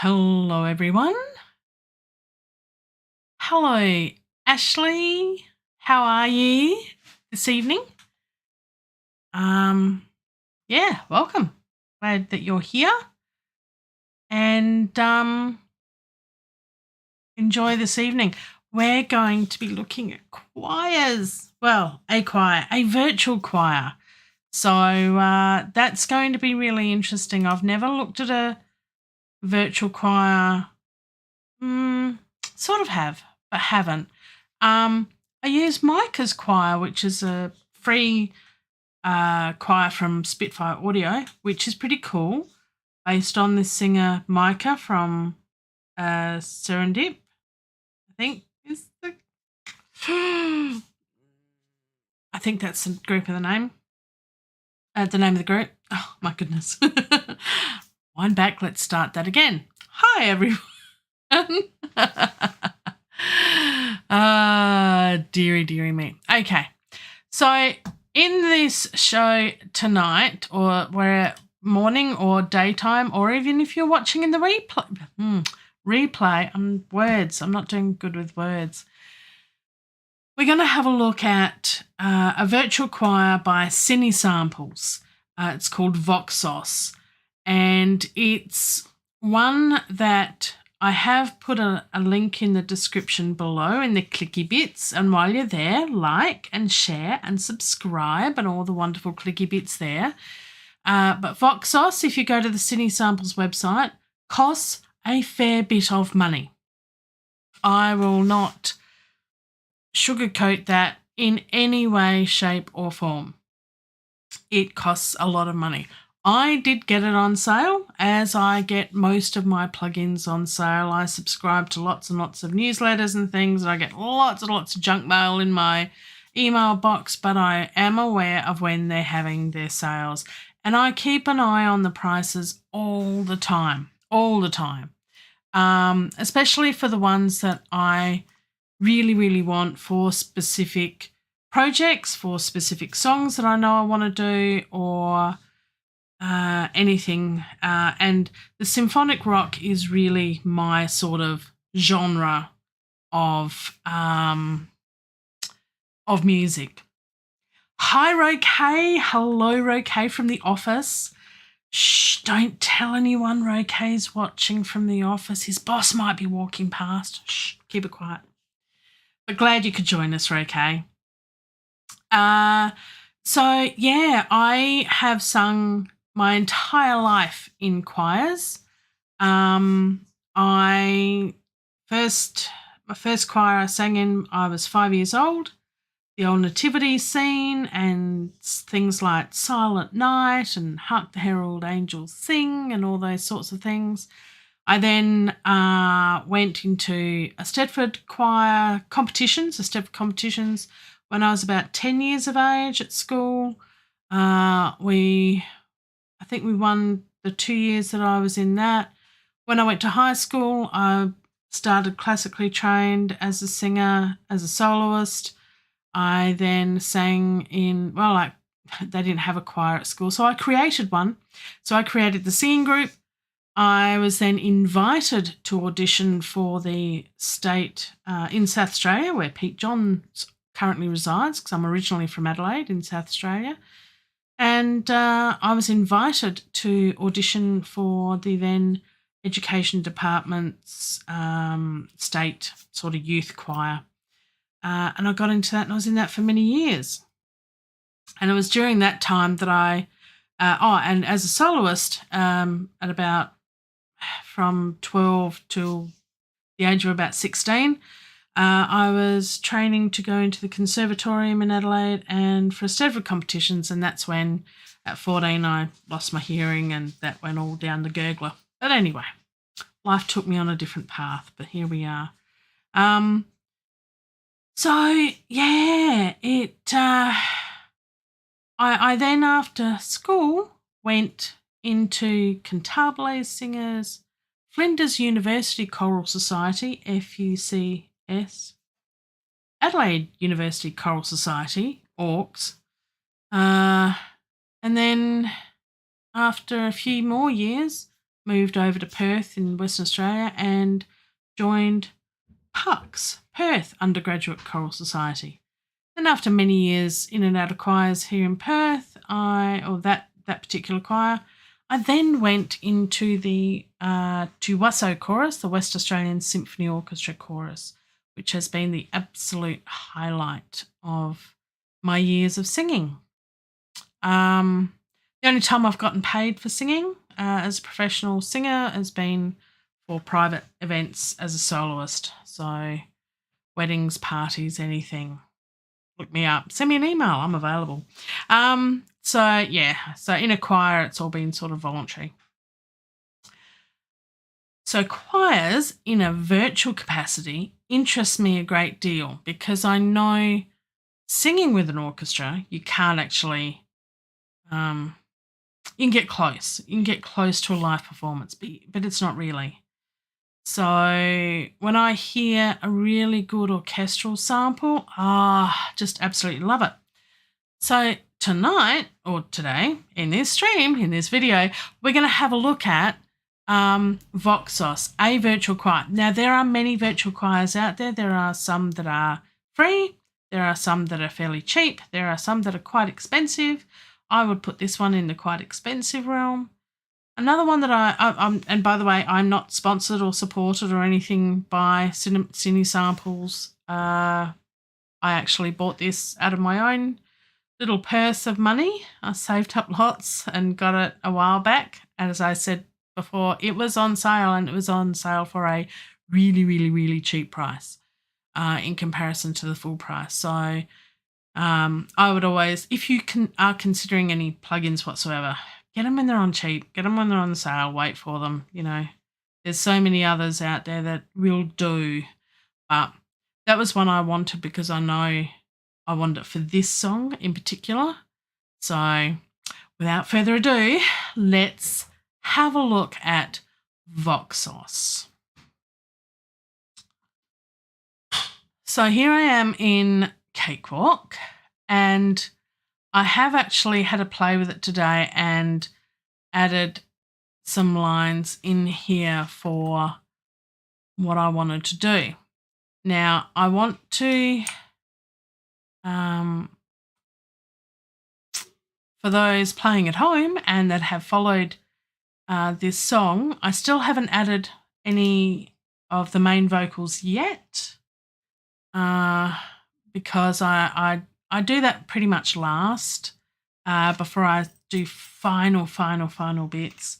Hello, everyone. Hello, Ashley. How are you this evening? Yeah, welcome. Glad that you're here. And enjoy this evening. We're going to be looking at choirs. Well, a choir, a virtual choir. So that's going to be really interesting. I've never looked at a virtual choir. Sort of have, but haven't. I use Micah's choir, which is a free choir from Spitfire Audio, which is pretty cool, based on this singer Micah from Serendip, I think is the. I think that's the group of the name. The name of the group. Oh my goodness. Wind back. Let's start that again. Hi everyone. Dearie me. Okay. So in this show tonight, or we're morning or daytime, or even if you're watching in the replay, I'm not doing good with words. We're going to have a look at a virtual choir by Cinesamples. It's called Voxos, and it's one that I have put a link in the description below in the clicky bits, and while you're there, like and share and subscribe and all the wonderful clicky bits there. But Voxos, if you go to the Cinesamples website, costs a fair bit of money. I will not sugarcoat that in any way, shape or form. It costs a lot of money. I did get it on sale, as I get most of my plugins on sale. I subscribe to lots and lots of newsletters and things. I get lots and lots of junk mail in my email box, but I am aware of when they're having their sales. And I keep an eye on the prices all the time, especially for the ones that I really, really want for specific projects, for specific songs that I know I want to do, or anything. And the Symphonic Rock is really my sort of genre of music. Hi, Roque. Hello, Roque from the office. Shh, don't tell anyone Roque's watching from the office. His boss might be walking past. Shh, keep it quiet. But glad you could join us, Roque. So, yeah, I have sung my entire life in choirs. My first choir I sang in, I was 5 years old. The old nativity scene and things like Silent Night and Hark the Herald Angels Sing and all those sorts of things. I then went into a Stedford choir competitions, when I was about 10 years of age at school. I think we won the 2 years that I was in that. When I went to high school, I started classically trained as a singer, as a soloist. I then sang in, they didn't have a choir at school, so I created one. So I created the singing group. I was then invited to audition for the state in South Australia, where Pete Johns currently resides, because I'm originally from Adelaide in South Australia. And I was invited to audition for the then Education Department's state sort of youth choir. And I got into that, and I was in that for many years. And it was during that time that and as a soloist, at about from 12 till the age of about 16, I was training to go into the conservatorium in Adelaide and for Stedford competitions, and that's when at 14 I lost my hearing, and that went all down the gurgler. But anyway, life took me on a different path, but here we are. So yeah, I then after school went into Cantabile Singers, Flinders University Choral Society, FUCS, Adelaide University Choral Society, AUX, and then after a few more years moved over to Perth in Western Australia and joined PUCS, Perth Undergraduate Choral Society. And after many years in and out of choirs here in Perth, that particular choir, I then went into the to WASO chorus, the West Australian Symphony Orchestra chorus, which has been the absolute highlight of my years of singing. The only time I've gotten paid for singing as a professional singer has been for private events as a soloist. So weddings, parties, anything. Look me up. Send me an email. I'm available. So in a choir, it's all been sort of voluntary. So choirs in a virtual capacity interest me a great deal because I know singing with an orchestra, you can't actually, you can get close. You can get close to a live performance, but it's not really. So when I hear a really good orchestral sample, just absolutely love it. So tonight or today in this stream, in this video, we're going to have a look at Voxos, a virtual choir. Now, there are many virtual choirs out there. There are some that are free. There are some that are fairly cheap. There are some that are quite expensive. I would put this one in the quite expensive realm. Another one that and by the way, I'm not sponsored or supported or anything by Cinesamples. I actually bought this out of my own little purse of money. I saved up lots and got it a while back. And as I said before, it was on sale, and it was on sale for a really, really, really cheap price in comparison to the full price. So I would always, if you are considering any plugins whatsoever, get them when they're on cheap. Get them when they're on sale. Wait for them. You know, there's so many others out there that will do. But that was one I wanted because I know I wanted it for this song in particular. So without further ado, let's have a look at Voxos. So here I am in Cakewalk, and I have actually had a play with it today and added some lines in here for what I wanted to do. Now, I want to, for those playing at home and that have followed this song, I still haven't added any of the main vocals yet because I do that pretty much last before I do final bits.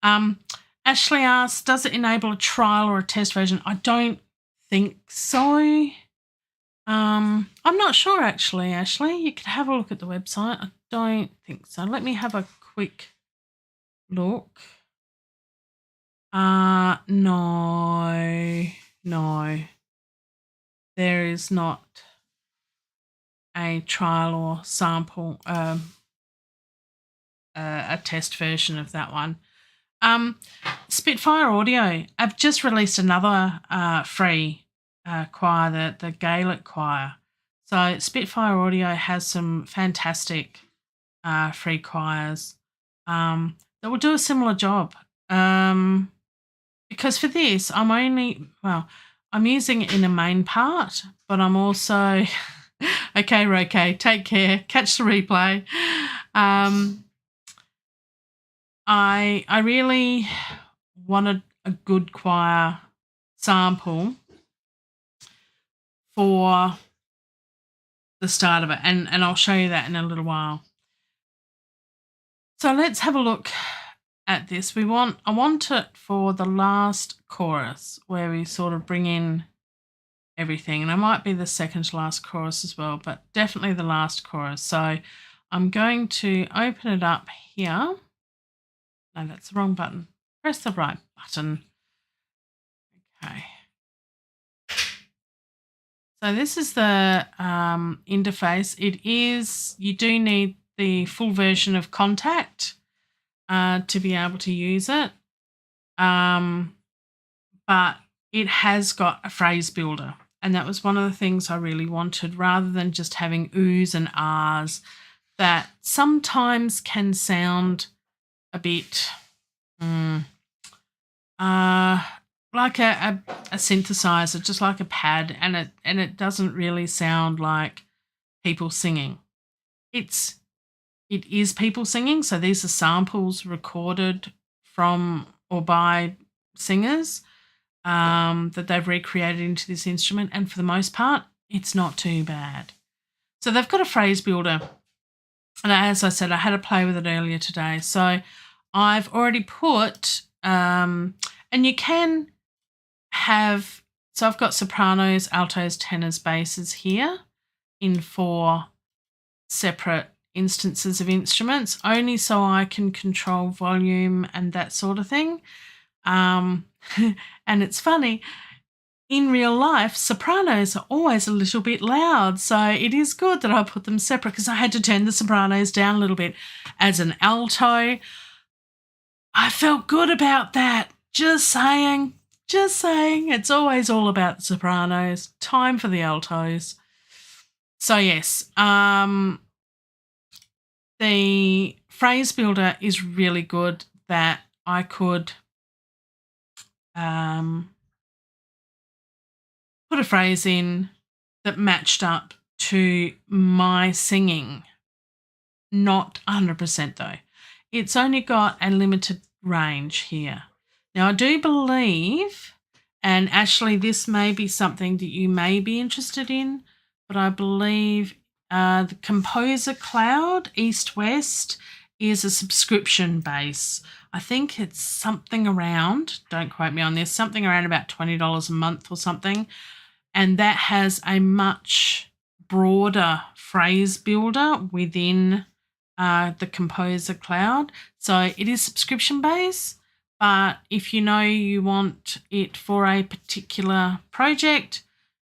Ashley asked, does it enable a trial or a test version? I don't think so. I'm not sure actually, Ashley. You could have a look at the website. I don't think so. Let me have a quick look. No. There is not a trial or sample, a test version of that one. Spitfire Audio, I've just released another free choir, the Gaelic choir. So Spitfire Audio has some fantastic free choirs that will do a similar job. Because for this, I'm using it in the main part, but I'm also, okay, Roque, take care, catch the replay. I really wanted a good choir sample for the start of it, and I'll show you that in a little while. So let's have a look at this. I want it for the last chorus where we sort of bring in everything, and it might be the second to last chorus as well, but definitely the last chorus. So I'm going to open it up here. No, that's the wrong button. Press the right button. Okay. So this is the interface. You do need the full version of Contact to be able to use it. But it has got a phrase builder. And that was one of the things I really wanted, rather than just having oohs and ahs that sometimes can sound a bit like a synthesizer, just like a pad, and it doesn't really sound like people singing. It is people singing, so these are samples recorded from or by singers that they've recreated into this instrument, and for the most part, it's not too bad. So they've got a phrase builder, and as I said, I had a play with it earlier today. So I've already put, and you can have, so I've got sopranos, altos, tenors, basses here in 4 separate instances of instruments, only so I can control volume and that sort of thing. And it's funny, in real life, sopranos are always a little bit loud, so it is good that I put them separate because I had to turn the sopranos down a little bit. As an alto, I felt good about that. Just saying. It's always all about the sopranos. Time for the altos. So yes, the phrase builder is really good that I could put a phrase in that matched up to my singing. Not 100% though. It's only got a limited range here. Now I do believe, and actually this may be something that you may be interested in, but I believe the Composer Cloud East-West is a subscription base. I think it's something around, don't quote me on this, something around about $20 a month or something. And that has a much broader phrase builder within the Composer Cloud. So it is subscription based, but if you know you want it for a particular project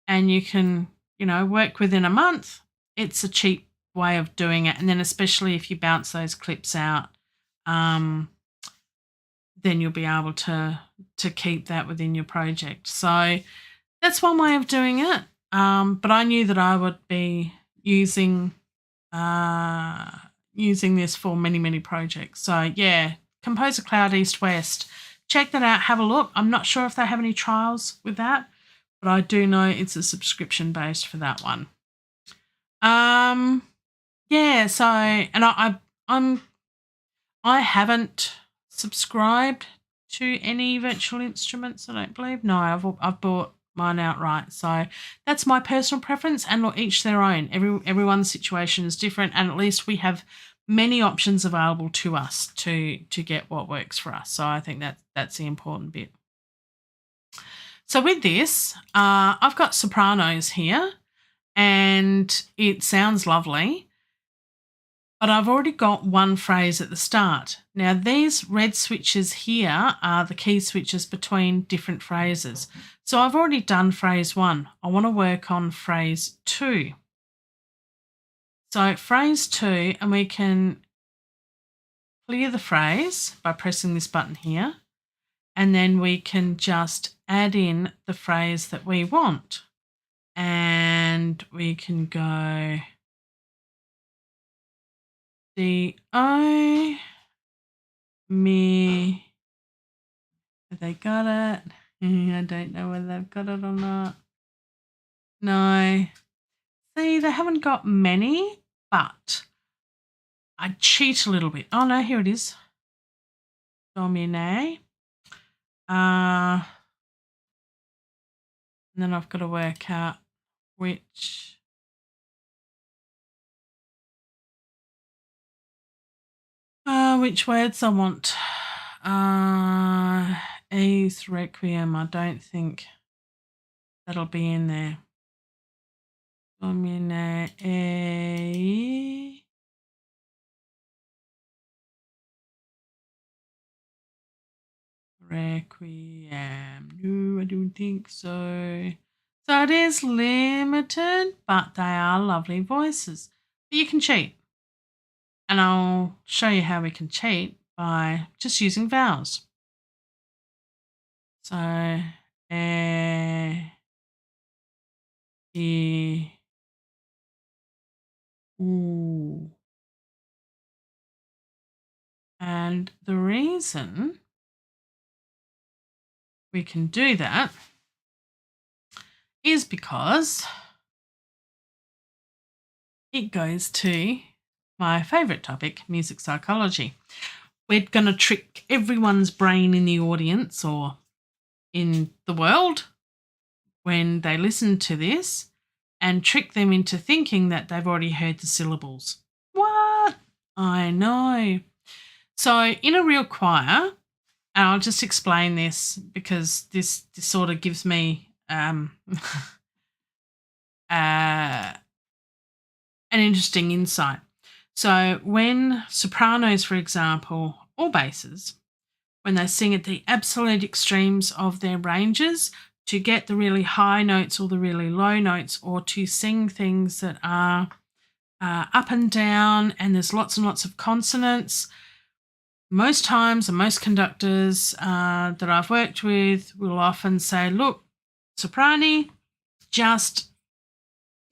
and you can, work within a month, it's a cheap way of doing it. And then especially if you bounce those clips out, then you'll be able to keep that within your project. So that's one way of doing it. But I knew that I would be using this for many, many projects. So yeah, Composer Cloud East-West. Check that out. Have a look. I'm not sure if they have any trials with that, but I do know it's a subscription based for that one. Yeah. So, and I haven't subscribed to any virtual instruments, I don't believe. No, I've bought mine outright. So that's my personal preference, and each their own. Everyone's situation is different, and at least we have many options available to us to get what works for us. So I think that's the important bit. So with this, I've got sopranos here, and it sounds lovely. But I've already got one phrase at the start. Now, these red switches here are the key switches between different phrases. So I've already done phrase 1. I want to work on phrase 2. So phrase 2, and we can clear the phrase by pressing this button here, and then we can just add in the phrase that we want. And we can go D-O, me. Have they got it? I don't know whether they've got it or not. No. See, they haven't got many, but I cheat a little bit. Oh, no, here it is. Domine. And then I've got to work out which words I want. A's Requiem. I don't think that'll be in there. Domine A. Requiem. No, I don't think so. So it is limited, but they are lovely voices. But you can cheat. And I'll show you how we can cheat by just using vowels. So, e, ooh. And the reason we can do that is because it goes to my favourite topic, music psychology. We're going to trick everyone's brain in the audience or in the world when they listen to this and trick them into thinking that they've already heard the syllables. What? I know. So in a real choir, and I'll just explain this because this sort of gives me an interesting insight. So when sopranos, for example, or basses, when they sing at the absolute extremes of their ranges to get the really high notes or the really low notes, or to sing things that are up and down and there's lots and lots of consonants, most times and most conductors that I've worked with will often say, look, soprani, just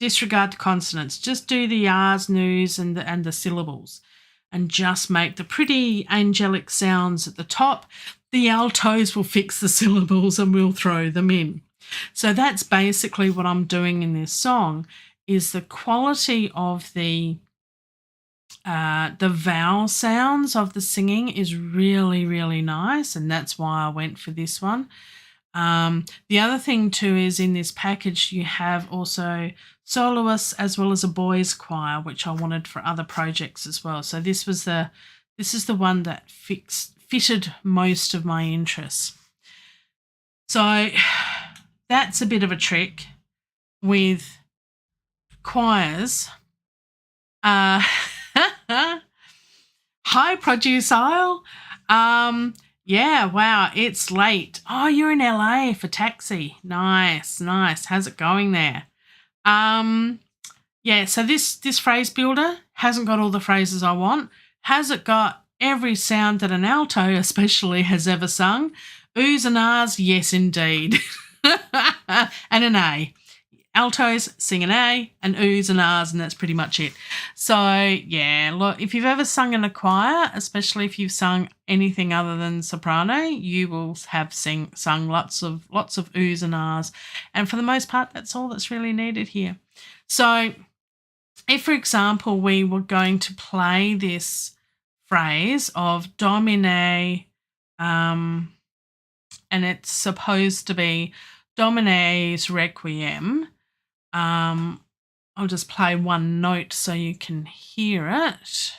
disregard the consonants, just do the R's, N's and the syllables and just make the pretty angelic sounds at the top. The altos will fix the syllables and we'll throw them in. So that's basically what I'm doing in this song, is the quality of the vowel sounds of the singing is really, really nice, and that's why I went for this one. The other thing too is in this package you have also soloists as well as a boys choir, which I wanted for other projects as well. So this is the one that fitted most of my interests. So that's a bit of a trick with choirs. Hi, Produce Aisle. Yeah, wow, it's late. Oh, you're in LA for Taxi. Nice. How's it going there? Yeah, so this phrase builder hasn't got all the phrases I want. Has it got every sound that an alto especially has ever sung? Oohs and ahs, yes, indeed. And an A. Altos sing an A and oohs and ahs, and that's pretty much it. So, yeah, look, if you've ever sung in a choir, especially if you've sung anything other than soprano, you will have sung lots of oohs and ahs. And for the most part, that's all that's really needed here. So if, for example, we were going to play this phrase of Domine, and it's supposed to be Domine's Requiem, I'll just play one note so you can hear it.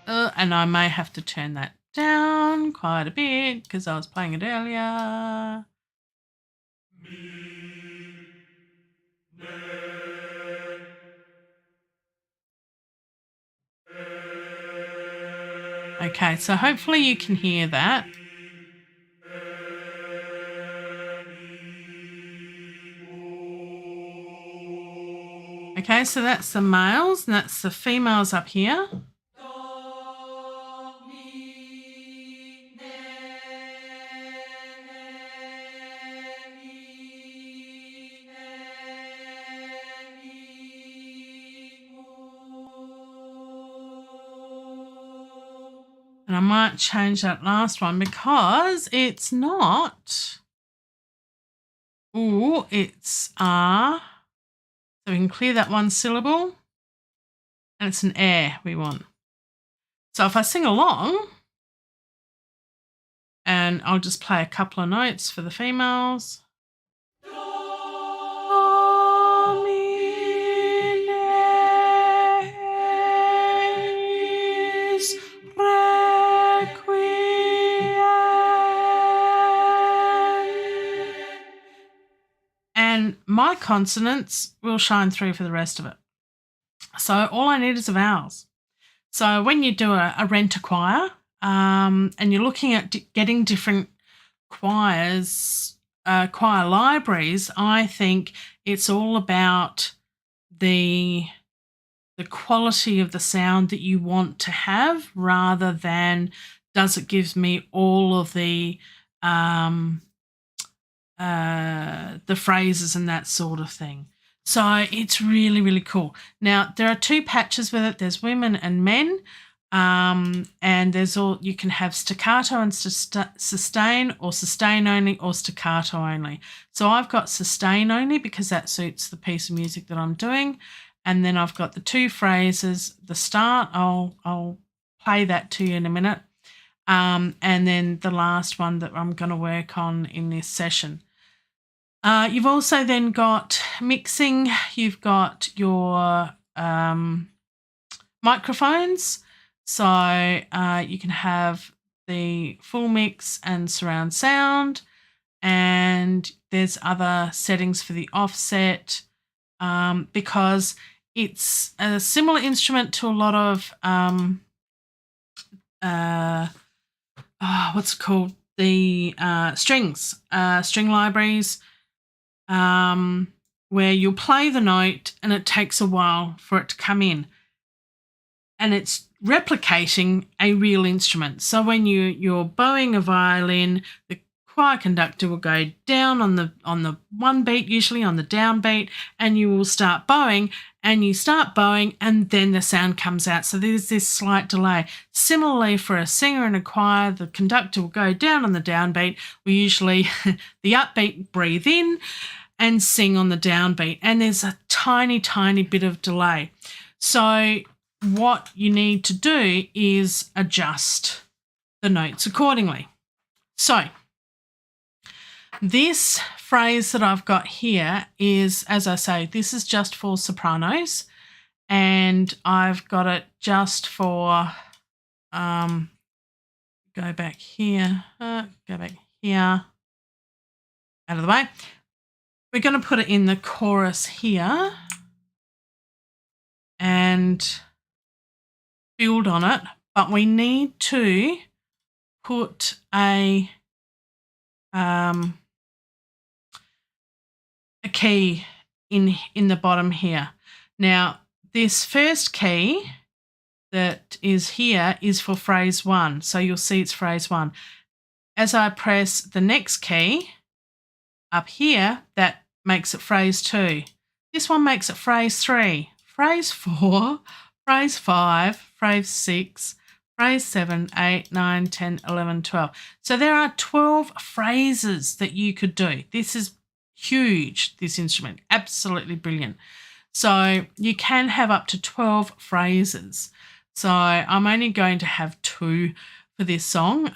And I may have to turn that down quite a bit because I was playing it earlier. Okay, so hopefully you can hear that. Okay, so that's the males and that's the females up here. And I might change that last one because it's not. Ooh, it's R. So we can clear that one syllable. And it's an air we want. So if I sing along, and I'll just play a couple of notes for the females. And my consonants will shine through for the rest of it. So all I need is the vowels. So when you do a rent-a-choir and you're looking at getting different choirs, choir libraries, I think it's all about the quality of the sound that you want to have rather than does it give me all of the phrases and that sort of thing. So it's really, really cool. Now, there are two patches with it. There's women and men. And you can have staccato and sustain, or sustain only, or staccato only. So I've got sustain only because that suits the piece of music that I'm doing. And then I've got the two phrases. The start, I'll play that to you in a minute. And then the last one that I'm going to work on in this session. You've also then got mixing. You've got your microphones. So you can have the full mix and surround sound, and there's other settings for the offset, because it's a similar instrument to a lot of what's it called? The strings, string libraries, where you'll play the note and it takes a while for it to come in. And it's replicating a real instrument. So when you're bowing a violin, the choir conductor will go down on the one beat, usually on the down beat, and you will start bowing, and you start bowing, and then the sound comes out. So there's this slight delay. Similarly, for a singer in a choir, the conductor will go down on the downbeat. We usually, the upbeat, breathe in and sing on the downbeat, and there's a tiny, tiny bit of delay. So what you need to do is adjust the notes accordingly. So this phrase that I've got here is, as I say, this is just for sopranos, and I've got it just for, go back here, out of the way. We're going to put it in the chorus here and build on it, but we need to put a key in the bottom here. Now, this first key that is here is for phrase 1, so you'll see it's phrase 1. As I press the next key up here, that makes it phrase 2. This one makes it phrase 3, phrase 4, phrase 5, phrase 6, phrase 7, 8, 9, 10, 11, 12. So there are 12 phrases that you could do. This is huge, this instrument, absolutely brilliant. So you can have up to 12 phrases. So I'm only going to have 2 for this song,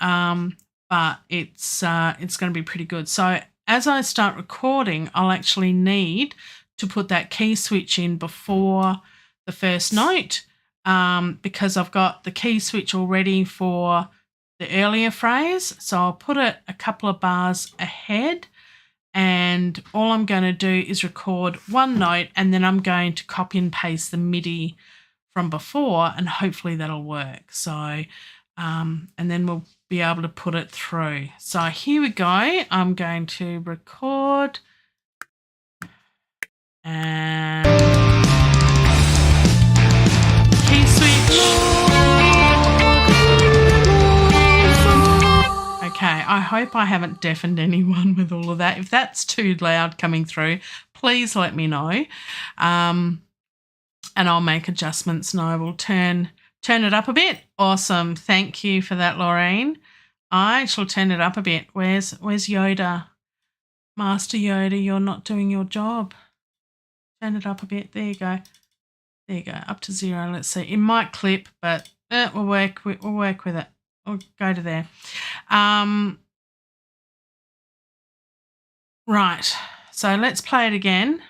but it's going to be pretty good. So as I start recording, I'll actually need to put that key switch in before the first note, because I've got the key switch already for the earlier phrase. So I'll put it a couple of bars ahead, and all I'm going to do is record one note, and then I'm going to copy and paste the MIDI from before, and hopefully that'll work. So, and then we'll be able to put it through. So here we go. I'm going to record and key switch. Okay, I hope I haven't deafened anyone with all of that. If that's too loud coming through, please let me know, and I'll make adjustments, and I will turn it up a bit. Awesome. Thank you for that, Laureen. I shall turn it up a bit. Where's Yoda? Master Yoda, you're not doing your job. Turn it up a bit. There you go. There you go. Up to 0. Let's see. It might clip, but we'll work with it. We'll go to there. Right. So let's play it again.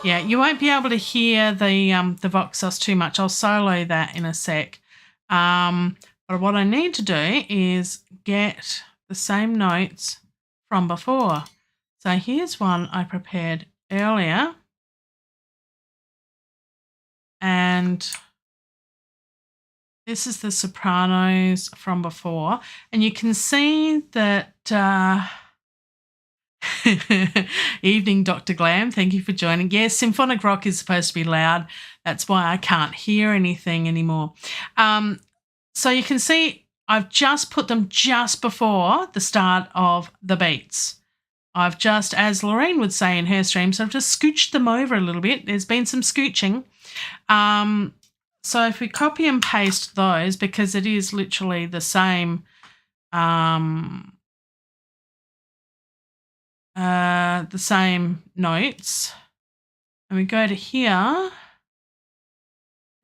Yeah, you won't be able to hear the Voxos too much. I'll solo that in a sec. But what I need to do is get the same notes from before. So here's one I prepared earlier. And this is the sopranos from before. And you can see that... Evening, Dr. Glam. Thank you for joining. Yes, Symphonic Rock is supposed to be loud. That's why I can't hear anything anymore. So you can see I've just put them just before the start of the beats. I've just, as Lorraine would say in her streams, I've just scooched them over a little bit. There's been some scooching. So if we copy and paste those, because it is literally the same notes, and we go to here,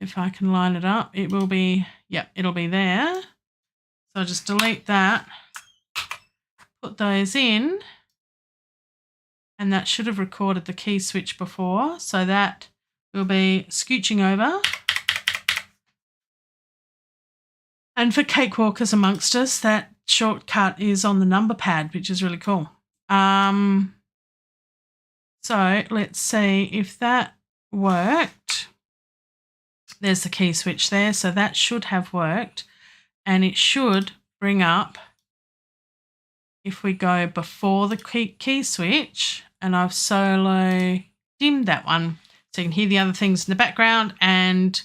if I can line it up, it will be, yep, it'll be there. So I'll just delete that, put those in, and that should have recorded the key switch before. So that will be scooching over. And for cakewalkers amongst us, that shortcut is on the number pad, which is really cool. So let's see if that worked. There's the key switch there. So that should have worked. And it should bring up, if we go before the key switch, and I've solo dimmed that one, so you can hear the other things in the background and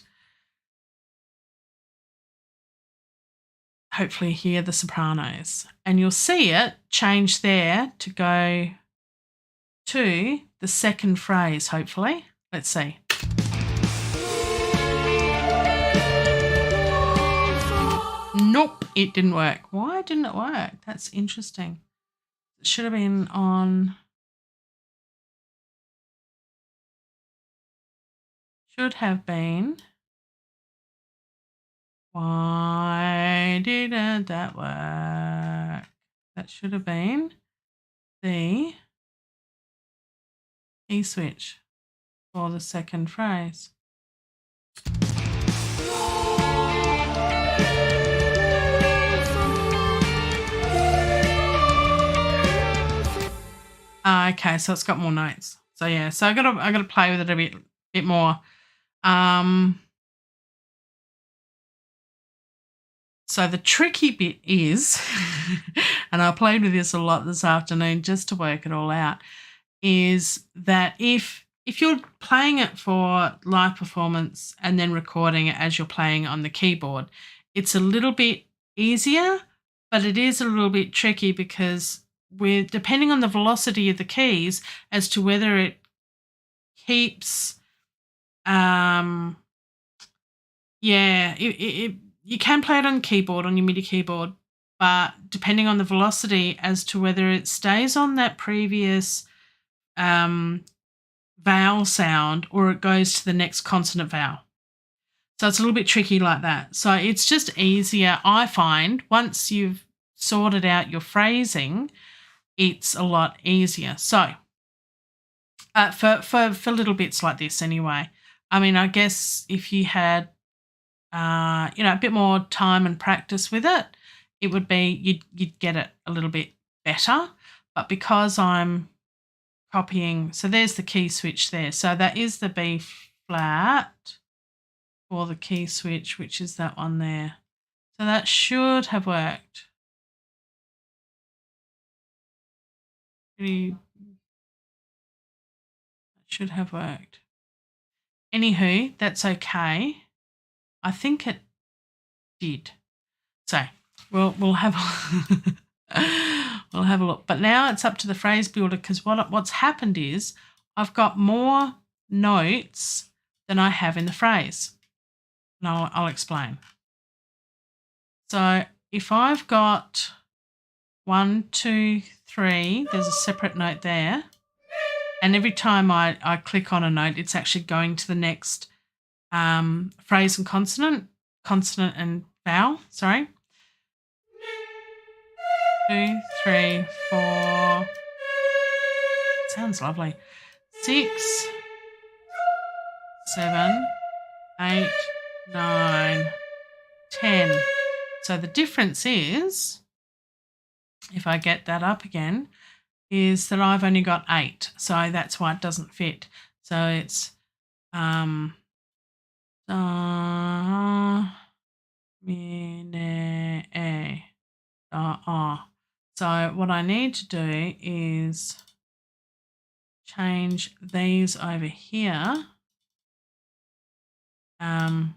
hopefully hear the sopranos. And you'll see it change there to go to the second phrase, hopefully. Let's see. Nope, it didn't work. Why didn't it work? That's interesting. It should have been on... Should have been... Why didn't that work? That should have been the key switch for the second phrase. Okay, so it's got more notes. So yeah, so I gotta play with it a bit more. So the tricky bit is, and I played with this a lot this afternoon just to work it all out, is that if you're playing it for live performance and then recording it as you're playing on the keyboard, it's a little bit easier, but it is a little bit tricky because depending on the velocity of the keys as to whether it keeps, you can play it on keyboard, on your MIDI keyboard, but depending on the velocity as to whether it stays on that previous vowel sound or it goes to the next consonant vowel. So it's a little bit tricky like that. So it's just easier, I find, once you've sorted out your phrasing, it's a lot easier. So for little bits like this anyway. I mean, I guess if you had a bit more time and practice with it, it would be you'd get it a little bit better. But because I'm copying, so there's the key switch there. So that is the B flat for the key switch, which is that one there. So that should have worked. That should have worked. Anywho, that's okay. I think it did. So we'll have we'll have a look. But now it's up to the phrase builder, because what's happened is I've got more notes than I have in the phrase. And I'll explain. So if I've got 1, 2, 3, there's a separate note there. And every time I click on a note, it's actually going to the next phrase and consonant and vowel, sorry. 2, 3, 4. Sounds lovely. 6, 7, 8, 9, 10. So the difference is, if I get that up again, is that I've only got 8. So that's why it doesn't fit. So it's So what I need to do is change these over here. Why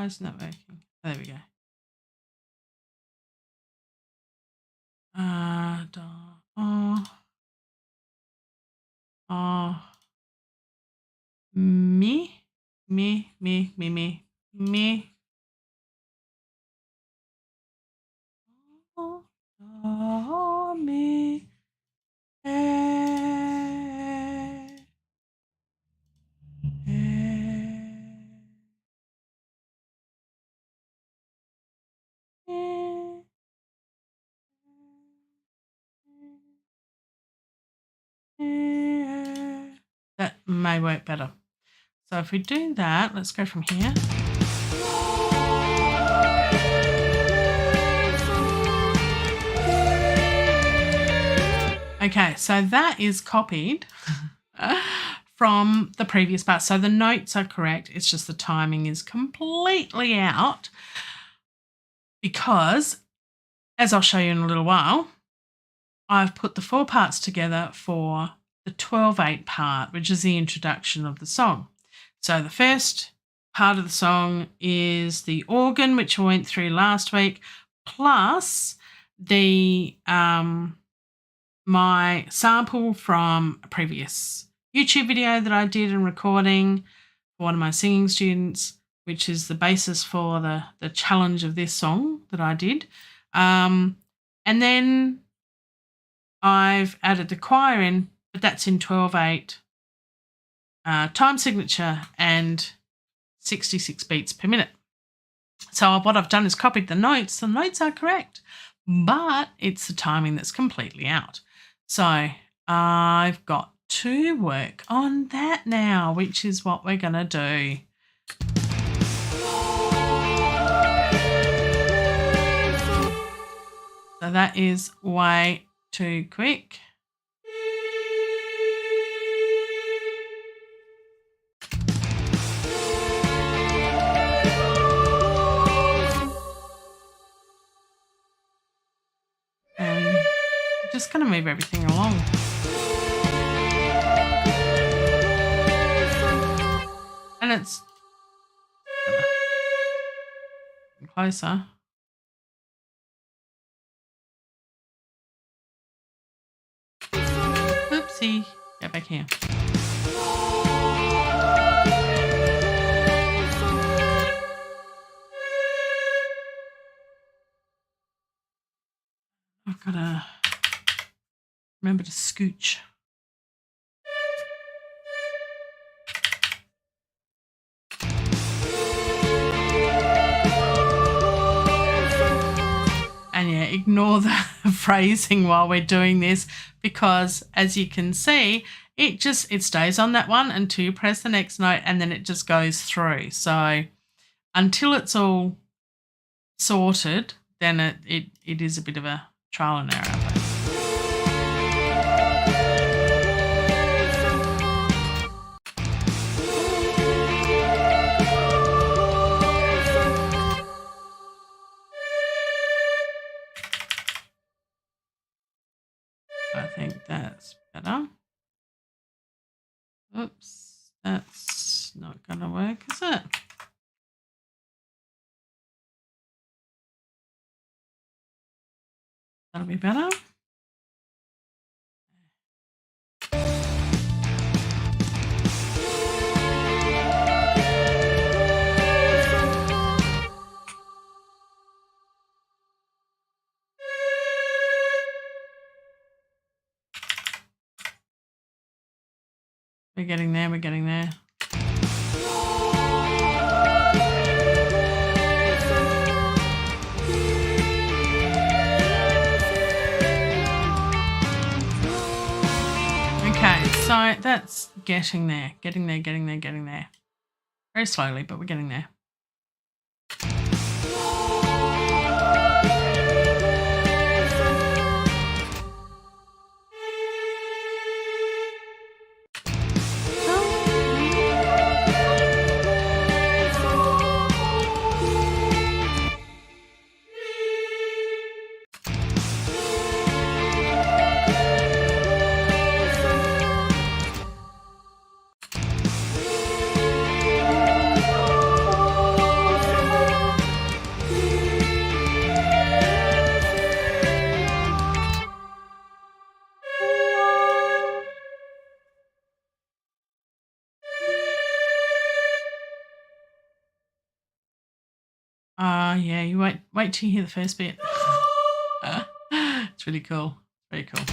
isn't that working? There we go. mi, mi, mi, mi, mi, mi. Oh, mi. That may work better. So if we do that, let's go from here. Okay, so that is copied from the previous part. So the notes are correct. It's just the timing is completely out because, as I'll show you in a little while, I've put the 4 parts together for the 12/8 part, which is the introduction of the song. So the first part of the song is the organ, which we went through last week, plus the my sample from a previous YouTube video that I did and recording for one of my singing students, which is the basis for the challenge of this song that I did. And then I've added the choir in, but that's in 12/8 time signature and 66 beats per minute. So what I've done is copied the notes. The notes are correct, but it's the timing that's completely out. So I've got to work on that now, which is what we're going to do. So that is way too quick. And I'm just going to move everything along. And it's closer. Oopsie. Get back here. I've got to remember to scooch. And yeah, ignore the phrasing while we're doing this because as you can see, it stays on that one until you press the next note and then it just goes through. So until it's all sorted, then it is a bit of a trial and error. I think that's better. Oops, that's not going to work, is it? That'll be better. We're getting there, we're getting there. Okay, so that's getting there. Very slowly, but we're getting there. yeah, you wait till you hear the first bit. It's really cool. Very cool.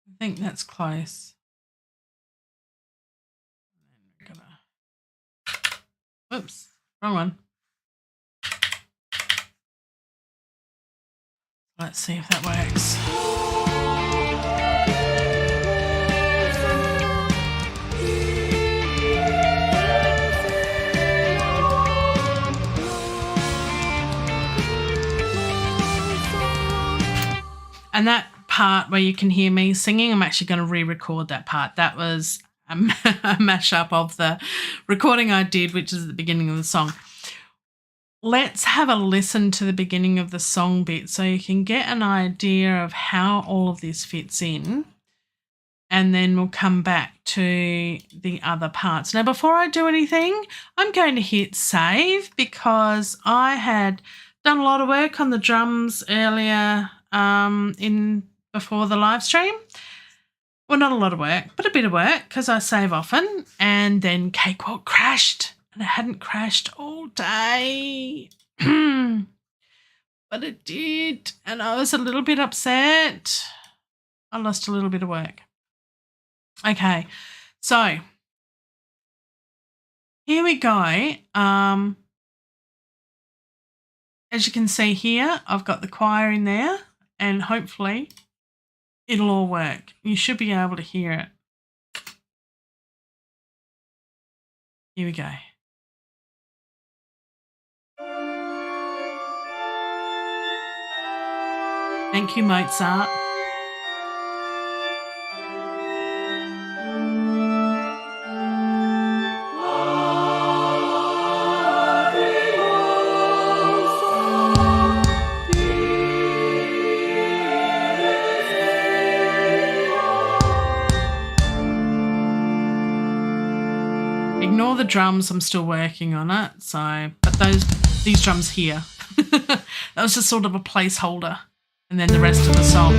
I think that's close. Oops, wrong one. Let's see if that works. And that part where you can hear me singing, I'm actually going to re-record that part. That was a mashup of the recording I did, which is at the beginning of the song. Let's have a listen to the beginning of the song bit so you can get an idea of how all of this fits in, and then we'll come back to the other parts. Now, before I do anything, I'm going to hit save because I had done a lot of work on the drums earlier before the live stream. Well, not a lot of work, but a bit of work because I save often. And then Cakewalk crashed, and it hadn't crashed all day. But it did, and I was a little bit upset. I lost a little bit of work. Okay, so here we go. As you can see here, I've got the choir in there, and hopefully it'll all work. You should be able to hear it. Here we go. Thank you, Mozart. Ignore the drums, I'm still working on it. So, but these drums here, that was just sort of a placeholder, and then the rest of the song.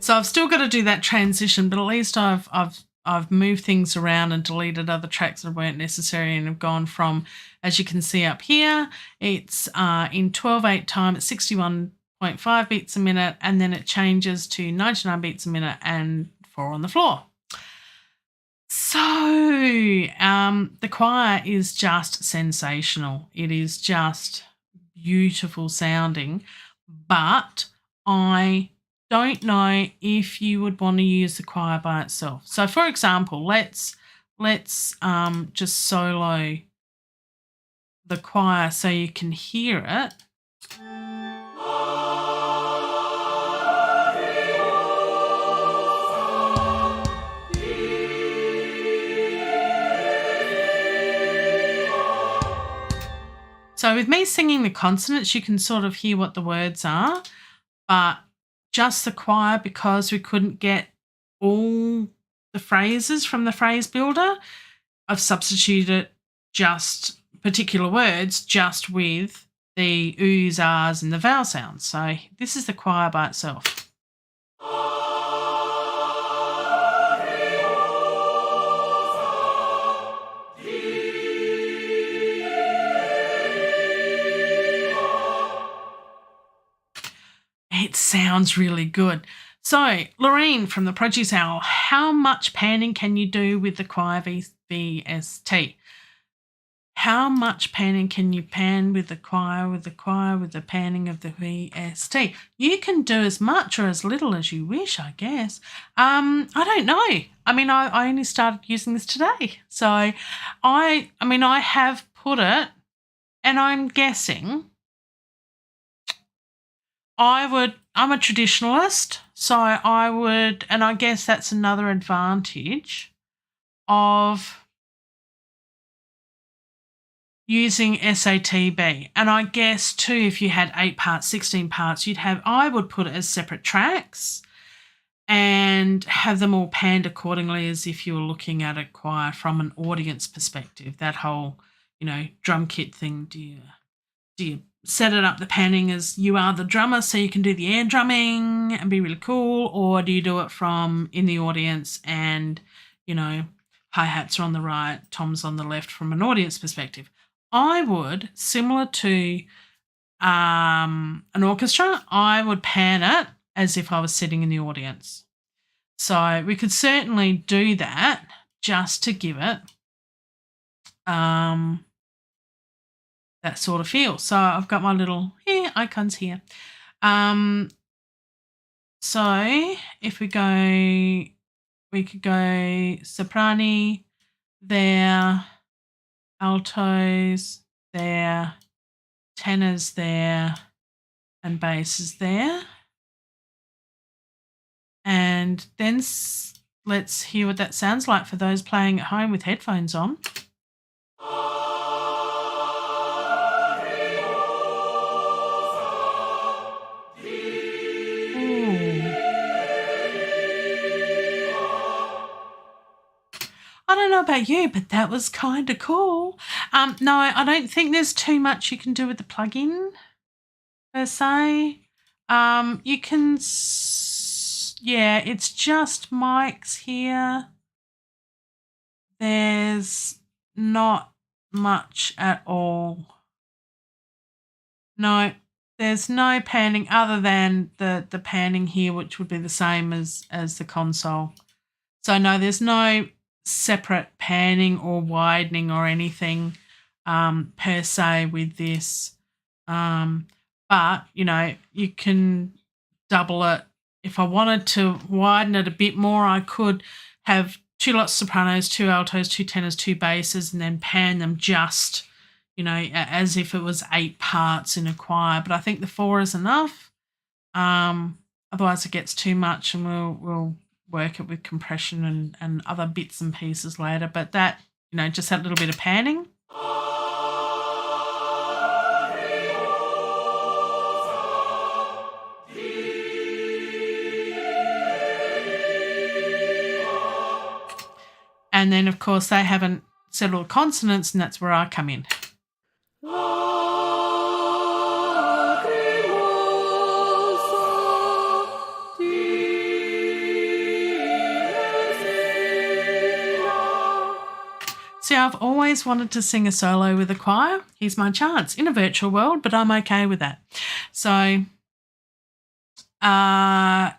So I've still got to do that transition, but at least I've moved things around and deleted other tracks that weren't necessary, and have gone from, as you can see up here, it's in 12/8 time at 61.5 beats a minute, and then it changes to 99 beats a minute and 4 on the floor. So the choir is just sensational. It is just beautiful sounding, but I don't know if you would want to use the choir by itself. So, for example, let's just solo the choir so you can hear it. So with me singing the consonants, you can sort of hear what the words are, but just the choir, because we couldn't get all the phrases from the phrase builder, I've substituted just particular words just with the oohs, ahs, and the vowel sounds. So this is the choir by itself. It sounds really good. So, Lorraine from the Produce Owl, how much panning can you do with the choir VST? How much panning can you pan with the choir, with the panning of the VST? You can do as much or as little as you wish, I guess. I don't know. I mean, I only started using this today. So, I have put it, and I'm guessing I'm a traditionalist, so I would, and I guess that's another advantage of using SATB. And I guess too, if you had 8 parts, 16 parts, I would put it as separate tracks. and have them all panned accordingly as if you were looking at a choir from an audience perspective. That whole, drum kit thing. Do you set it up, the panning, as you are the drummer so you can do the air drumming and be really cool, or do you do it from in the audience and, hi-hats are on the right, toms on the left from an audience perspective? I would, similar to an orchestra, I would pan it as if I was sitting in the audience. So we could certainly do that just to give it that sort of feel. So I've got my little icons here. So if we could go soprani there, altos there, tenors there, and basses there. And then let's hear what that sounds like for those playing at home with headphones on. I don't know about you, but that was kind of cool. No, I don't think there's too much you can do with the plugin per se. You can, it's just mics here. There's not much at all. No, there's no panning other than the panning here, which would be the same as the console. So no, there's no separate panning or widening or anything per se with this. But, you can double it. If I wanted to widen it a bit more, I could have 2 lots of sopranos, 2 altos, 2 tenors, 2 basses, and then pan them just, as if it was 8 parts in a choir. But I think the 4 is enough. Otherwise it gets too much, and we'll work it with compression and other bits and pieces later. But that, just that little bit of panning. And then, of course, they haven't settled consonants, and that's where I come in. See, I've always wanted to sing a solo with a choir. Here's my chance in a virtual world, but I'm okay with that. So, I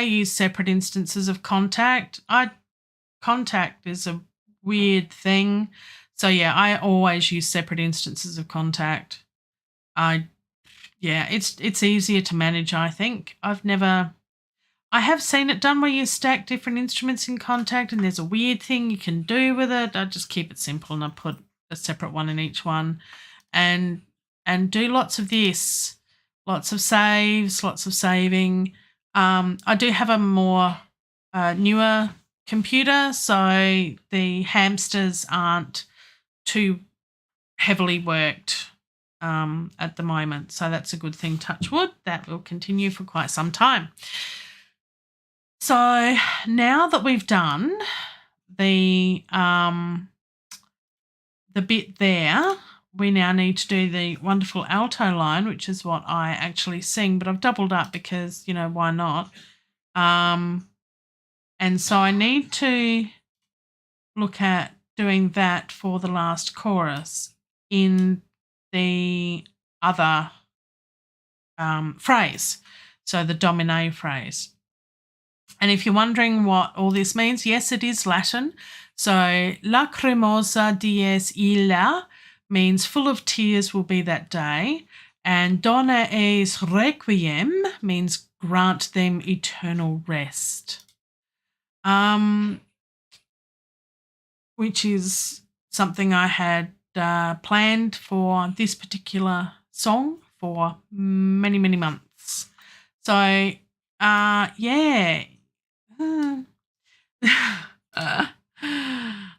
use separate instances of Contact. Contact is a weird thing. So, I always use separate instances of Contact. It's easier to manage, I think. I have seen it done where you stack different instruments in Contact and there's a weird thing you can do with it. I just keep it simple and I put a separate one in each one and do lots of this, lots of saves, lots of saving. I do have a more newer computer, so the hamsters aren't too heavily worked at the moment. So that's a good thing, touch wood. That will continue for quite some time. So now that we've done the bit there, we now need to do the wonderful alto line, which is what I actually sing, but I've doubled up because, why not? And so I need to look at doing that for the last chorus in the other phrase, so the domine phrase. And if you're wondering what all this means, yes, it is Latin. So lacrimosa dies illa means full of tears will be that day. And dona eis requiem means grant them eternal rest. Which is something I had planned for this particular song for many, many months. So,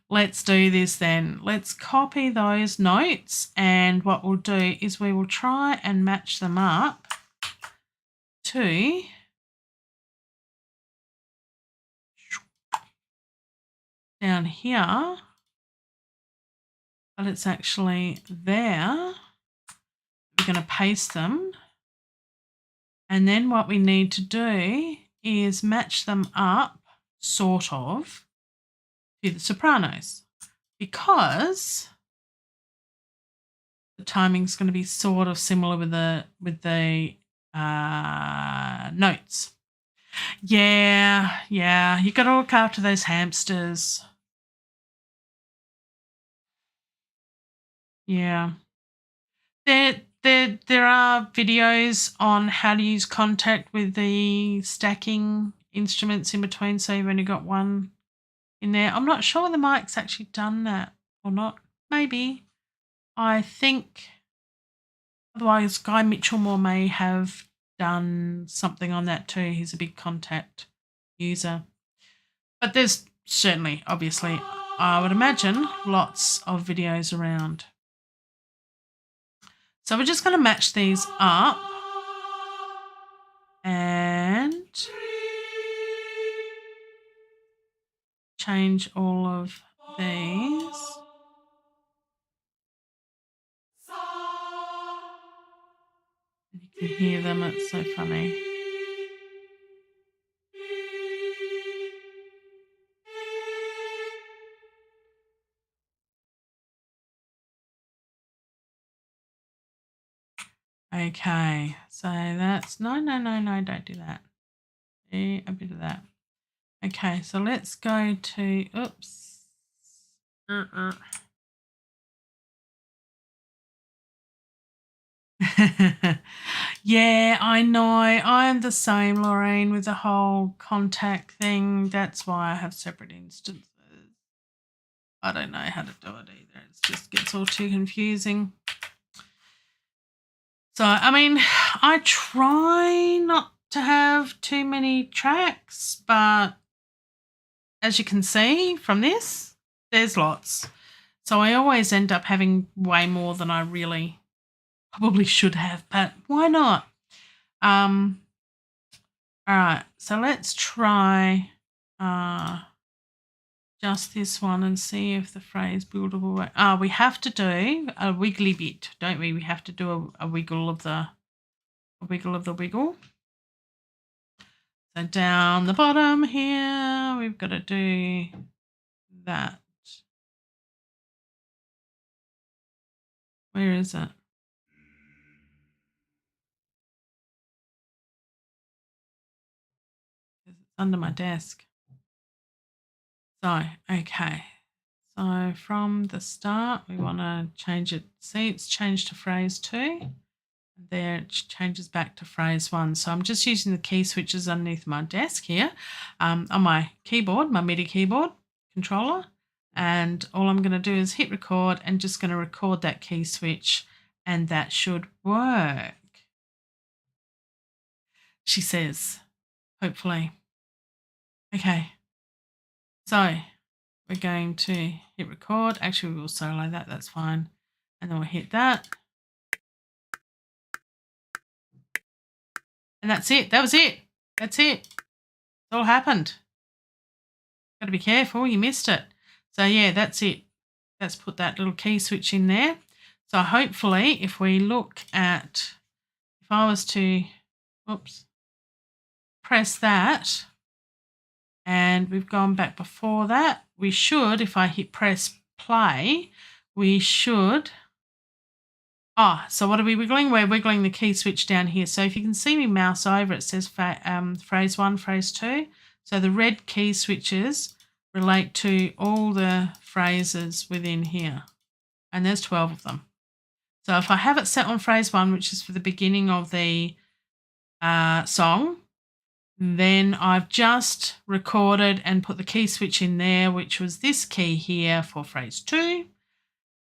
let's do this then. Let's copy those notes, and what we'll do is we will try and match them up to down here, but it's actually there. We're going to paste them. And then what we need to do is match them up, sort of, to the sopranos, because the timing's going to be sort of similar with the notes. Yeah, you got to look after those hamsters. Yeah. There are videos on how to use Contact with the stacking instruments in between, so you've only got one in there. I'm not sure the mic's actually done that or not. Maybe. I think otherwise Guy Mitchellmore may have done something on that too. He's a big Contact user. But there's certainly, obviously, I would imagine, lots of videos around. So we're just going to match these up and change all of these. You can hear them, it's so funny. Okay, so that's, no, don't do that. Do a bit of that. Okay, so let's go to, oops. Yeah, I know. I'm the same, Lorraine, with the whole Contact thing. That's why I have separate instances. I don't know how to do it either. It just gets all too confusing. So, I mean, I try not to have too many tracks, but as you can see from this, there's lots. So I always end up having way more than I really probably should have, but why not? All right, so let's try just this one and see if the phrase buildable. We have to do a wiggly bit, don't we? We have to do a wiggle of the wiggle. So down the bottom here, we've got to do that. Where is it? It's under my desk. So, okay. So from the start, we want to change it. See, it's changed to phrase 2. There it changes back to phrase 1. So I'm just using the key switches underneath my desk here on my keyboard, my MIDI keyboard controller. And all I'm going to do is hit record and just going to record that key switch, and that should work, she says, hopefully. Okay, so we're going to hit record. Actually, we will solo that, that's fine. And then we'll hit that. And that's it. That was it. That's it. It's all happened. Got to be careful. You missed it. So, yeah, that's it. Let's put that little key switch in there. So, hopefully, if we look at, if I was to, press that, and we've gone back before that, we should, if I hit press play, we should, so what are we wiggling? We're wiggling the key switch down here. So if you can see me mouse over, it says phrase 1, phrase 2. So the red key switches relate to all the phrases within here. And there's 12 of them. So if I have it set on phrase 1, which is for the beginning of the song, then I've just recorded and put the key switch in there, which was this key here for phrase 2.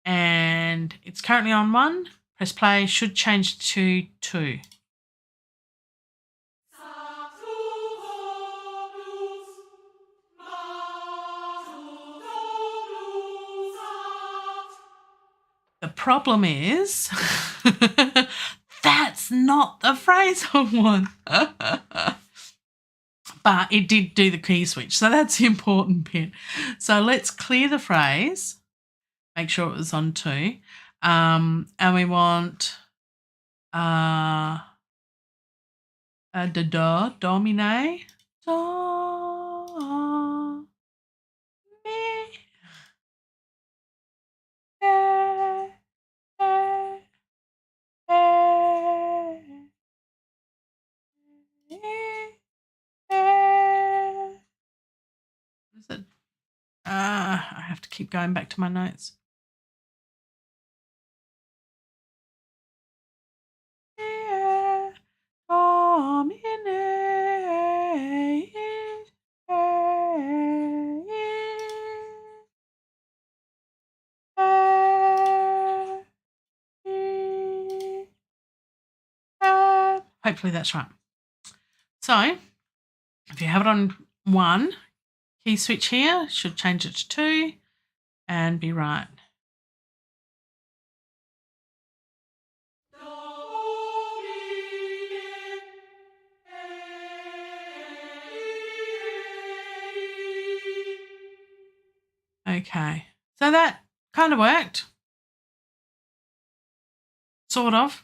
And it's currently on 1. Press play, should change to 2. The problem is that's not the phrase I want. but it did do the key switch. So that's the important bit. So let's clear the phrase. Make sure it was on 2. And we want da da domine do mi e is it? I have to keep going back to my notes. Hopefully that's right. So if you have it on 1, key switch here, should change it to 2 and be right. Okay, so that kind of worked. Sort of.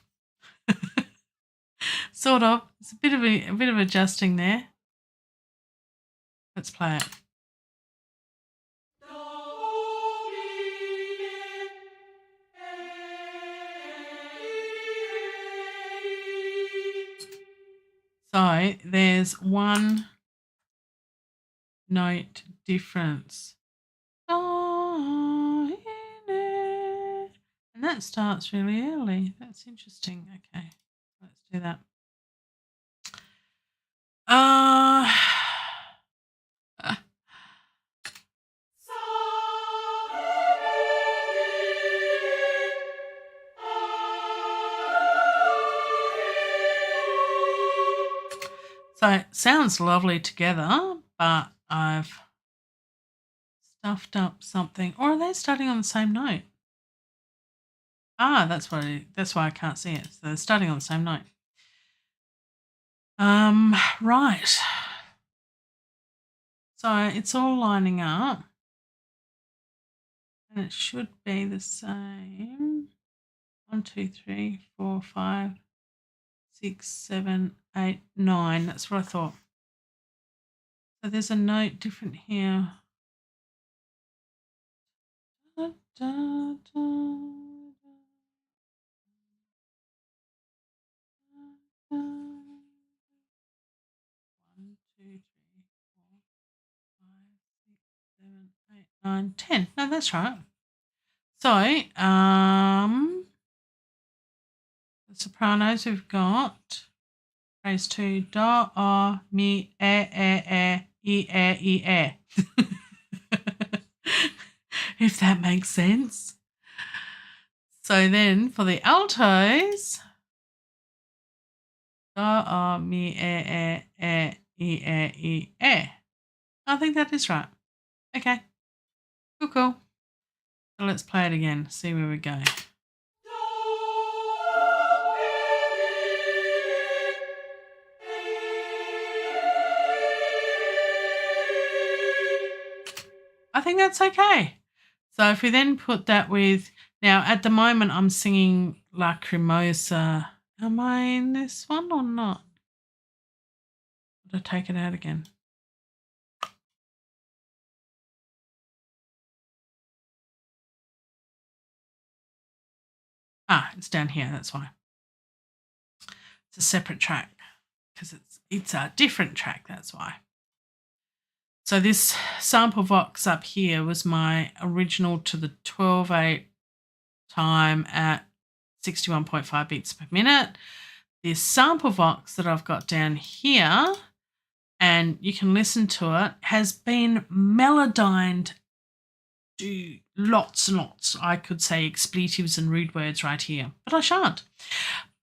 Sort of. It's a bit of adjusting there. Let's play it. So there's 1 note difference. And that starts really early. That's interesting. Okay, let's do that. So it sounds lovely together, but I've stuffed up something. Or are they starting on the same note? That's why I can't see it. So they're starting on the same note. Right. So it's all lining up. And it should be the same. 1, 2, 3, 4, 5, 6, 7, 8, 9. That's what I thought. So there's a note different here. Da, da, da. 1, 2, 3, 4, 5, 6, 7, 8, 9, 10. No, that's right. So, the sopranos we've got phrase 2, do, mi, e. If that makes sense. So then for the altos, do, mi, e. I think that is right. Okay. Cool. So let's play it again, see where we go. I think that's okay. So if we then put that with, now at the moment I'm singing Lacrimosa. Am I in this one or not? Did I take it out again? It's down here, that's why. It's a separate track because it's a different track, that's why. So this sample vox up here was my original to the 12/8 time at 61.5 beats per minute. This sample vox that I've got down here, and you can listen to it, has been melodined to lots and lots. I could say expletives and rude words right here, but I shan't.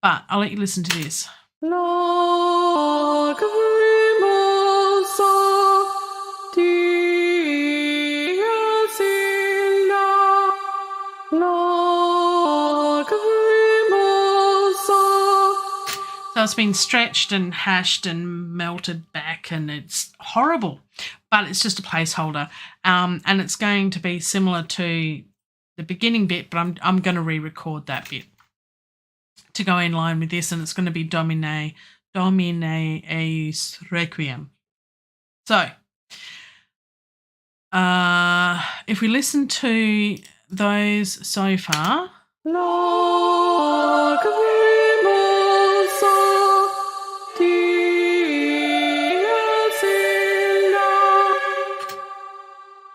But I'll let you listen to this. So So it's been stretched and hashed and melted back, and it's horrible. But it's just a placeholder, and it's going to be similar to the beginning bit, but I'm going to re-record that bit to go in line with this, and it's going to be Domine Eis Requiem. So if we listen to those so far.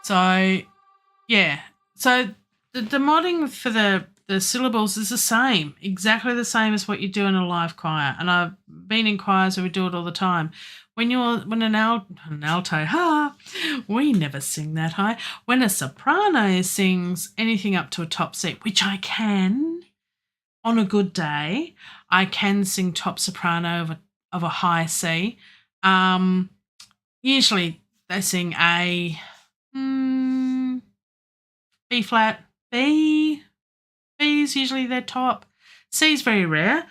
So, yeah. So the modding for the syllables is the same, exactly the same as what you do in a live choir. And I've been in choirs where we do it all the time. When an alto, we never sing that high. When a soprano sings anything up to a top C, which I can on a good day, I can sing top soprano of a high C. Usually they sing A, B flat, B. B is usually their top. C is very rare.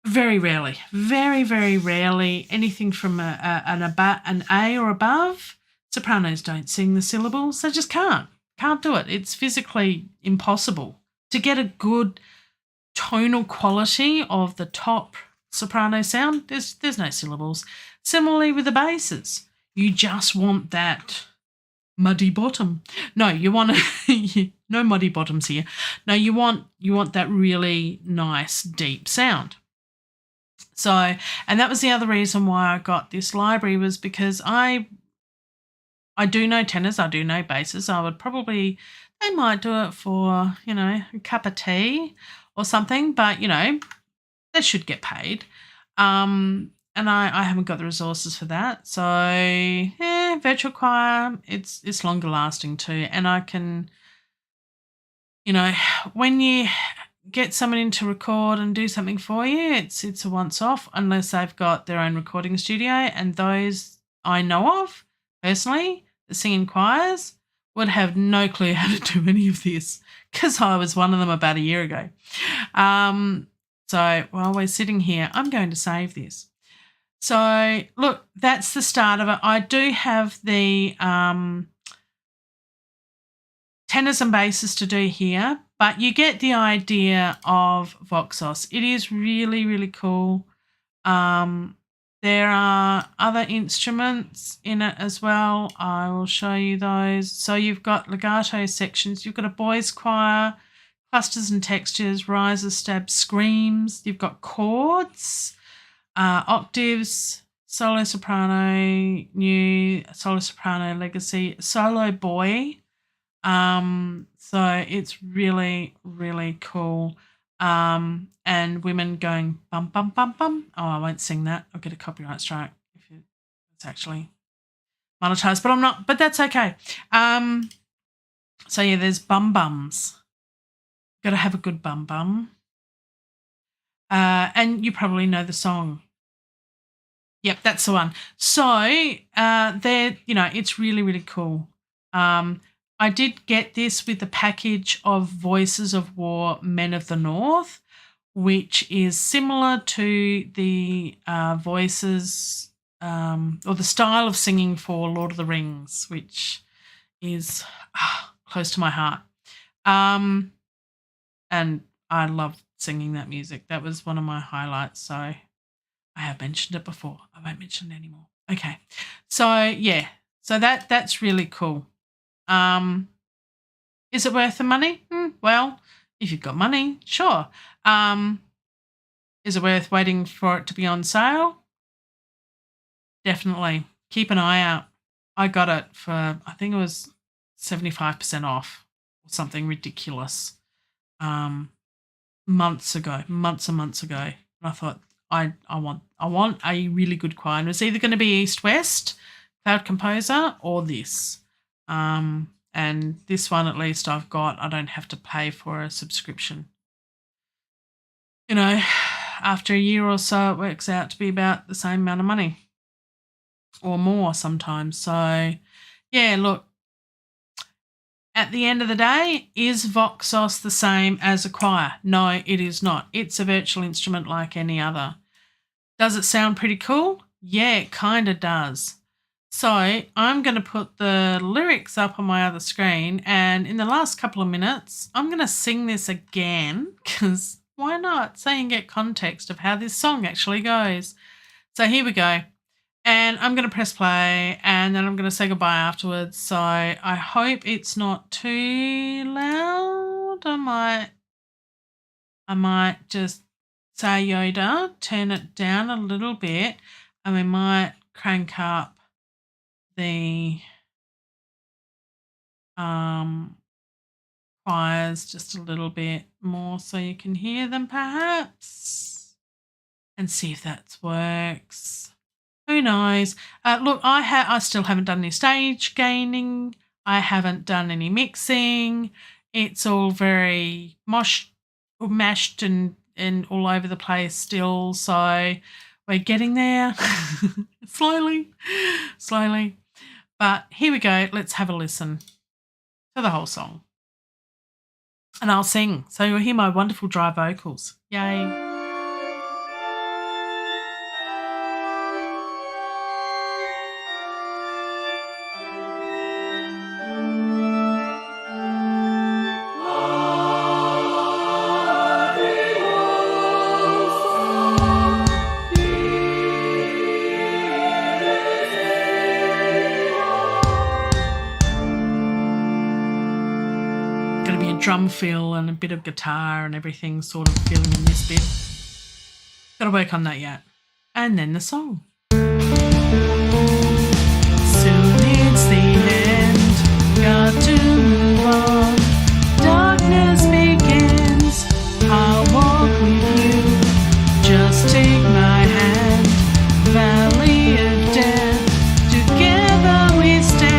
Very rarely, very, very rarely, anything from an A or above. Sopranos don't sing the syllables. They just can't do it. It's physically impossible to get a good tonal quality of the top soprano sound. There's no syllables. Similarly with the basses, you just want that muddy bottom. No, you want no muddy bottoms here. No, you want that really nice deep sound. So, and that was the other reason why I got this library, was because I do know tenors, I do know basses. They might do it for, a cup of tea or something, but, they should get paid. And I haven't got the resources for that. So, virtual choir, it's longer lasting too. And I can, when you get someone in to record and do something for you, it's a once off, unless they've got their own recording studio. And those I know of personally, the singing choirs, would have no clue how to do any of this, because I was one of them about a year ago. So while we're sitting here, I'm going to save this. So look, that's the start of it. I do have the tenors and basses to do here, but you get the idea of Voxos. It is really, really cool. There are other instruments in it as well. I will show you those. So you've got legato sections. You've got a boys choir, clusters and textures, rises, stabs, screams. You've got chords, octaves, solo soprano, new, solo soprano, legacy, solo boy. So it's really, really cool. And women going bum, bum, bum, bum. Oh, I won't sing that. I'll get a copyright strike if it's actually monetized, but I'm not, but that's okay. So yeah, there's bum bums. Got to have a good bum bum. And you probably know the song. Yep, that's the one. So it's really, really cool. I did get this with the package of Voices of War, Men of the North, which is similar to the voices or the style of singing for Lord of the Rings, which is close to my heart. And I love singing that music. That was one of my highlights. So I have mentioned it before. I won't mention it anymore. Okay. So yeah, so that's really cool. Is it worth the money? Well, if you've got money, sure. Is it worth waiting for it to be on sale? Definitely. Keep an eye out. I got it for, I think it was 75% off or something ridiculous. Months and months ago. And I thought, I want a really good choir. And it's either going to be East West, Cloud Composer, or this. And this one, at least I've got, I don't have to pay for a subscription. After a year or so, it works out to be about the same amount of money or more sometimes. So, yeah, look. At the end of the day, is Voxos the same as a choir? No, it is not. It's a virtual instrument like any other. Does it sound pretty cool? Yeah, it kind of does. So I'm going to put the lyrics up on my other screen, and in the last couple of minutes, I'm going to sing this again because why not? So you can get context of how this song actually goes. So here we go. And I'm going to press play, and then I'm going to say goodbye afterwards. So I hope it's not too loud. I might just say Yoda, turn it down a little bit, and we might crank up the choirs just a little bit more so you can hear them perhaps, and see if that works. Who knows? Look, I still haven't done any stage gaining. I haven't done any mixing. It's all very mashed and all over the place still. So we're getting there slowly. But here we go. Let's have a listen to the whole song. And I'll sing. So you'll hear my wonderful dry vocals. Yay. Drum fill and a bit of guitar and everything sort of filling in this bit. Got to work on that yet. And then the song. Soon it's the end, got to move on. Darkness begins, I'll walk with you. Just take my hand, valley of death, together we stand.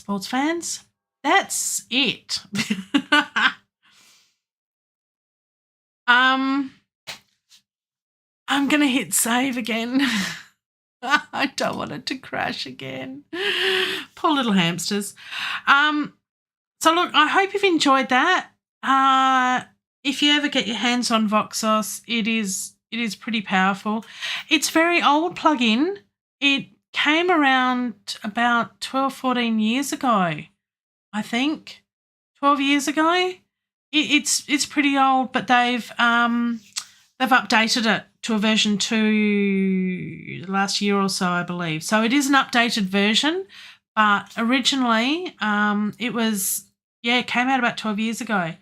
sports fans, that's it. I'm going to hit save again. I don't want it to crash again. Poor little hamsters. So look, I hope you've enjoyed that. If you ever get your hands on Voxos, it is pretty powerful. It's very old plugin. It came around about 12, 14 years ago, I think. 12 years ago. It's pretty old, but they've updated it to a version 2 last year or so, I believe. So it is an updated version, but originally it came out about 12 years ago.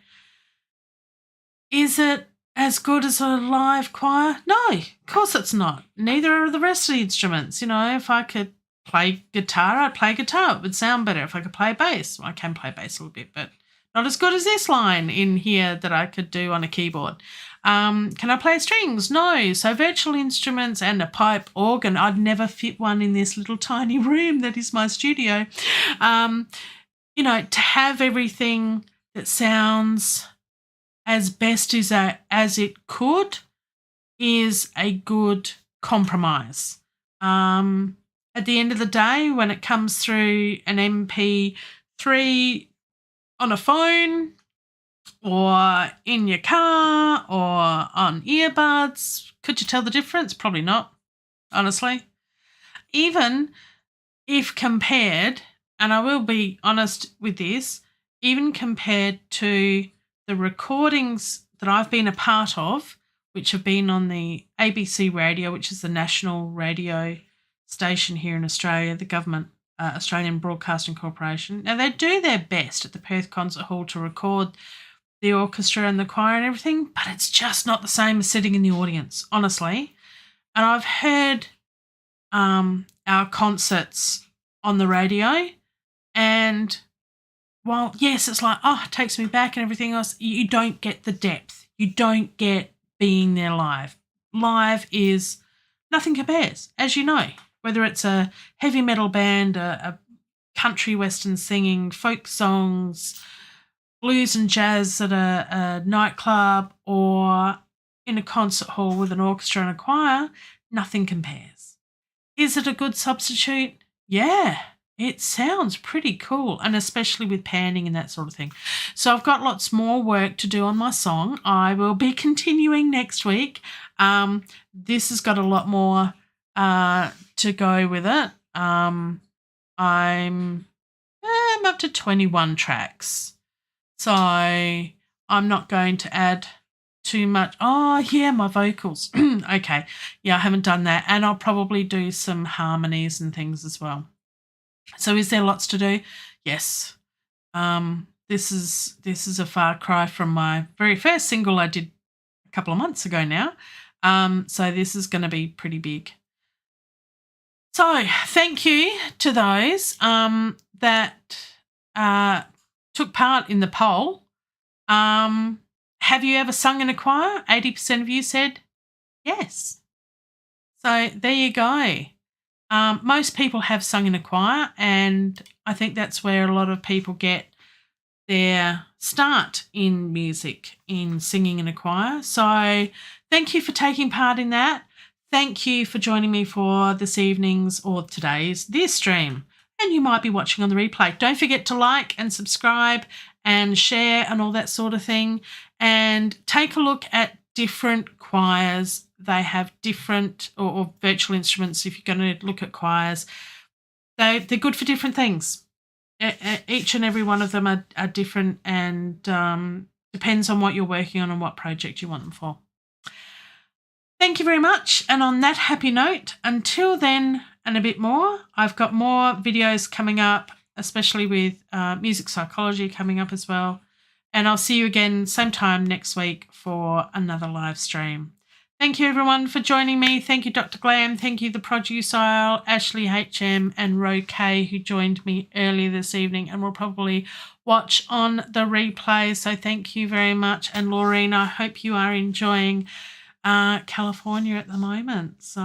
Is it as good as a live choir? No, of course it's not. Neither are the rest of the instruments. If I could play guitar, I'd play guitar. It would sound better. If I could play bass, I can play bass a little bit, but not as good as this line in here that I could do on a keyboard. Can I play strings? No. So virtual instruments and a pipe organ, I'd never fit one in this little tiny room that is my studio. To have everything that sounds as best as it could is a good compromise. At the end of the day, when it comes through an MP3 on a phone or in your car or on earbuds, could you tell the difference? Probably not, honestly. Even if compared, and I will be honest with this, even compared to the recordings that I've been a part of, which have been on the ABC radio, which is the national radio station here in Australia, the government, Australian Broadcasting Corporation. Now, they do their best at the Perth Concert Hall to record the orchestra and the choir and everything, but it's just not the same as sitting in the audience, honestly. And I've heard our concerts on the radio, and while, yes, it's like, it takes me back and everything else, you don't get the depth. You don't get being there live. Live is nothing compares, as you know, whether it's a heavy metal band, a country western singing, folk songs, blues and jazz at a nightclub, or in a concert hall with an orchestra and a choir, nothing compares. Is it a good substitute? Yeah. It sounds pretty cool, and especially with panning and that sort of thing. So I've got lots more work to do on my song. I will be continuing next week. This has got a lot more to go with it. I'm up to 21 tracks. So I'm not going to add too much. Oh, yeah, my vocals. Okay. Yeah, I haven't done that. And I'll probably do some harmonies and things as well. So is there lots to do? Yes. This is a far cry from my very first single I did a couple of months ago now. So this is going to be pretty big. So thank you to those that took part in the poll. Have you ever sung in a choir? 80% of you said yes. So there you go. Most people have sung in a choir, and I think that's where a lot of people get their start in music, in singing in a choir. So thank you for taking part in that. Thank you for joining me for this evening's or this stream. And you might be watching on the replay. Don't forget to like and subscribe and share and all that sort of thing. And take a look at different choirs. They have different or virtual instruments. If you're going to look at choirs, they're good for different things. Each and every one of them are different, and depends on what you're working on and what project you want them for. Thank you very much. And on that happy note, until then and a bit more, I've got more videos coming up, especially with music psychology coming up as well. And I'll see you again same time next week for another live stream. Thank you, everyone, for joining me. Thank you, Dr. Glam. Thank you, the producer, Ashley HM, and Ro K, who joined me earlier this evening and will probably watch on the replay. So thank you very much. And Laureen, I hope you are enjoying California at the moment. So